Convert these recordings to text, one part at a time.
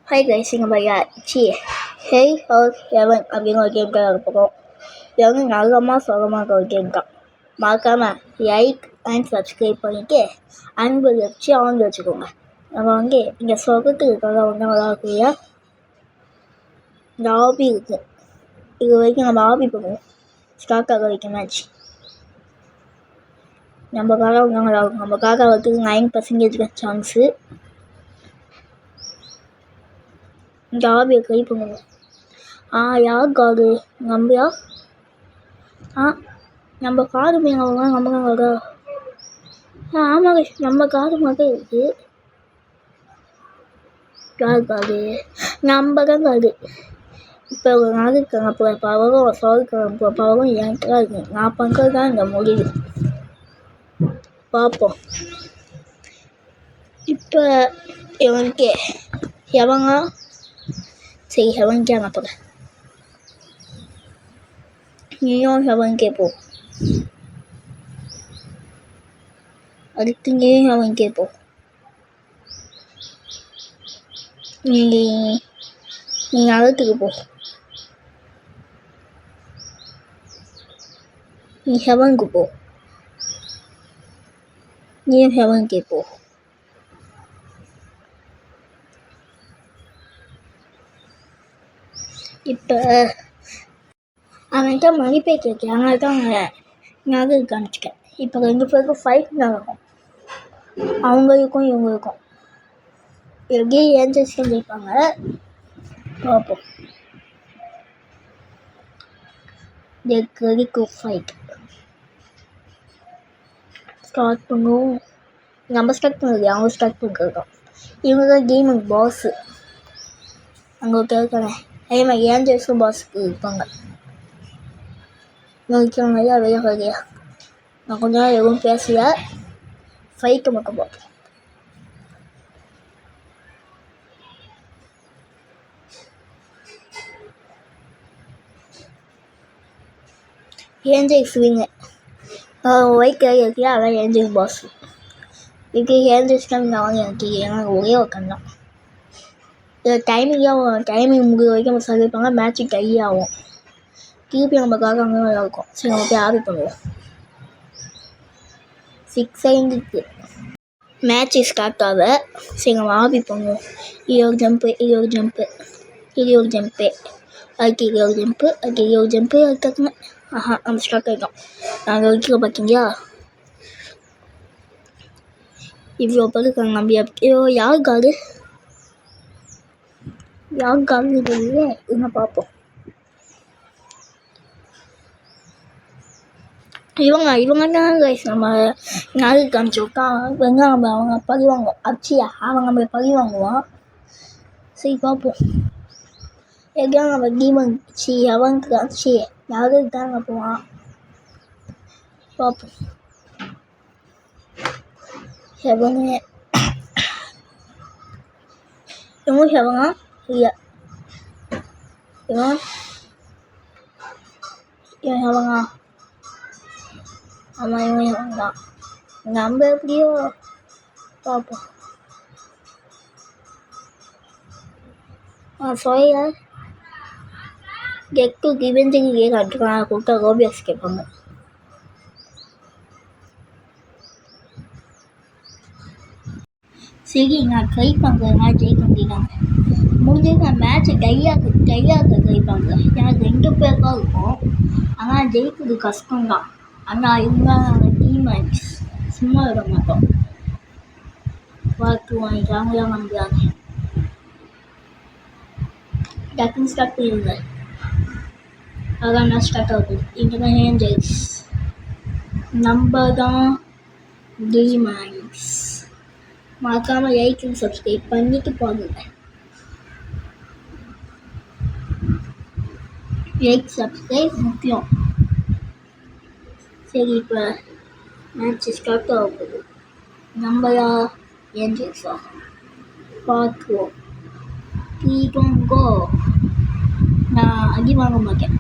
Hi guys, இங்க பாருங்க C hey house heaven அப்படின்னு ஒரு கேம் தான் இருப்போம். இது வந்து நல்லமா சுகமாக ஒரு கேம் தான். மறக்காம லைக் அண்ட் சப்ஸ்கிரைப் பண்ணிட்டு அன்பு வச்சு ஆன் வச்சுக்கோங்க. நம்ம வந்து இங்கே சொகத்துக்காக வந்து நல்லா இருக்கு. இந்த ஆபி இருக்கு, இது வரைக்கும் நம்ம ஆபி பண்ணுவோம். ஸ்டார்ட் ஆக வரைக்கும் மேட்ச் நம்மக்காக வந்து நல்லா இருக்கும். நம்மக்காக வந்து 9% சான்ஸு. இந்த ஆபியை ட்ரை பண்ணுவோம். யார் காடு நம்பியா? நம்ம காடு மீனவங்க நம்புறாங்க. ஆமாங்க, நம்ம காடு மட்டும் இருக்குது. யார் காடு? நம்ம தான் காடு. இப்போ ஒரு நாளைக்கு அனுப்புகிற பவரும் சோறுக்கு அனுப்புகிற பவரும் எனக்கு தான் இருக்குது. நான் பண்ணுறது தான் இந்த முடிவு. பார்ப்போம். இப்போ இவனுக்கு எவங்க சரி ஹெவன்கே அனுப்புகிறேன். நீயும் ஹெவன்கே போ. அடுத்து நீயும் ஹெவன்கே போ. நீ நகரத்துக்கு போ. நீ ஹெவனுக்கு போ. நீயும் ஹெவன்கே போ. இப்போ அவன்கிட்ட மதிப்பே கேட்க, அதனால தான் நகருக்கு அனுப்பிச்சிட்டேன். இப்போ 2 பேருக்கும் ஃபைட் நடக்கும், அவங்களுக்கும் இவங்களுக்கும். எப்படி ஏஞ்சல்ஸ் சொல்லியிருப்பாங்க, பார்ப்போம். ஃபைட் ஸ்டார்ட் பண்ணுவோம். நம்ம ஸ்டார்ட் பண்ணுறது அவங்க ஸ்டார்ட் பண்ணிருக்கோம். இவங்க தான் கேமிங் பாஸு. அங்கே கேட்குறேன். அதே மாதிரி ஏஞ்சல்ஸும் பாஸுக்கு இருப்பாங்க. வைக்கிறாங்க ஐயா வெளியே வரையா. நான் கொஞ்ச நேரம் எதுவும் பேசல, ஃபைட்டை மட்டும் பார்ப்போம். ஏஞ்சல் ஸ்விங்க ஒயிட் கலர் இருக்கியா, அதான் ஏஞ்சல் பாஸ். இதுக்கு ஏஞ்சல்ஸ் தான் நான் எனக்கு எனக்கு ஒரே ஒரு கண் தான். இதில் டைமிங் முடிகிற வரைக்கும் நம்ம சொல்லியிருப்பாங்க. மேட்ச்சு டை ஆகும். திருப்பி நம்மக்காக அங்கே நல்லா இருக்கும். சரி, நம்ம போய் ஆர்டர் பண்ணுவோம். 6 செகண்டுக்கு மேட்ச்சு ஸ்டார்ட் ஆக. சரி, நம்ம ஆர்டர் பண்ணுவோம். இது ஒரு ஜம்ப்பு, இது ஒரு ஜம்ப்பு, இது ஒரு ஜம்ப்பு, அதுக்கு இது ஒரு ஜம்ப்பு, அதுக்கு இது ஒரு ஜம்ப்பு, அதுக்கு நம்ம ஸ்டார்ட் ஆகிட்டோம். நாங்கள் வைக்கிற பார்த்தீங்களா, இவ்வளோ படுக்காங்க. நம்ம எப்படியோ யார் காடு தெரியல. என்ன பார்ப்போம். இவங்க தான் கைஸ் நம்ம நாளைக்கு காமிச்சு விட்டா நம்ம அவங்க பழி வாங்குவோம். அச்சியா அவங்க நம்மளை பழி வாங்குவான். சரி பார்ப்போம். எல்லாம் நம்ம தீபம் அவனுக்கு அச்சி யாருக்கு தாங்க போவான். பார்ப்போம். ஹெவனே இவங்க ஹெவனா இல்லை, இவன் ஹெவனா. ஆமாம், இவன் ஹெவன் தான். நம்ம எப்படியோ பார்ப்போம். சொல்ல கெட்டு கிவெஞ்சிக்கு கட்டுறாங்க கூப்பிட்டா ரோபியாஸ் கேட்பாங்க. சரி, நான் ட்ரை பண்ணுறேன். மேட்ச் ஜெயிக்க முடியலாங்க. முடிஞ்சது மேட்ச்சை டையாக ட்ரை பண்ணுறேன். எனக்கு 2 பேர் தான் இருக்கும், ஆனால் ஜெயிக்கிறது கஷ்டம்தான். ஆனால் இவங்க டீம் சும்மா விட மாட்டோம். பார்த்து வாங்கிட்டாங்களாம் நம்புறாங்க. டக்குன்னு ஸ்டார்ட் பண்ணிடுங்க. அதான் நான் ஸ்டார்ட் ஆகுது. இங்கே தான் ஏஞ்சல்ஸ், நம்ம தான் டீமன்ஸ். மறக்காமல் லைக் அண்ட் சப்ஸ்கிரைப் பண்ணிட்டு போங்க. லைக் சப்ஸ்கிரைப் முக்கியம். சரி, இப்போ மேட்ச் ஸ்டார்ட் ஆகுது. நம்மளா ஏஞ்சல்ஸா பார்த்துவோம். 3, 2, go. நான் அடி வாங்க மாட்டேன்.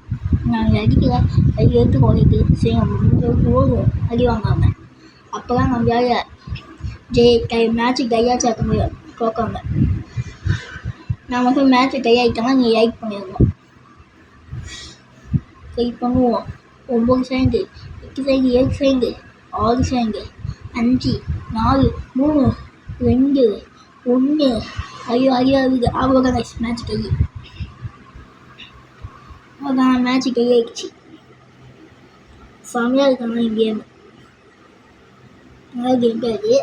நான் அடிக்கல, அடி எடுத்து குறைக்கு. சரி, நம்ம போதும் அடி வாங்காமல். அப்போ தான் நம்மளால் மேட்ச்சு கையாச்சு ஆக்க முடியும். தோக்காம நான் மட்டும் மேட்ச் கை ஆகிட்டோம்னா நீ லைக் பண்ணிடுவோம். கை பண்ணுவோம். 9 செகண்டு, 8 செகண்டு, 7 செகண்டு, 6 செகண்டு, 5, 4, 3, 2, 1. ஐயோ அவ்வளோதான் மேட்ச் கை. அவ்வளோதான் மேட்ச் கை ஆகிடுச்சு. செம்மையாக இருக்கணும் கேம். நல்லா கேம் இருக்குது.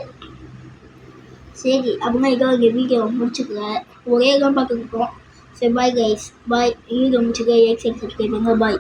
சரி அப்படின்னா இதோட வீடியோ முடிச்சுக்கிறேன். ஒரே தான் பார்த்துருக்கோம். சரி பாய் கைஸ், பாய். வீடியோ முடிச்சுக்கிறேன். சப்ஸ்கிரைப் பண்ணுங்க. பாய்.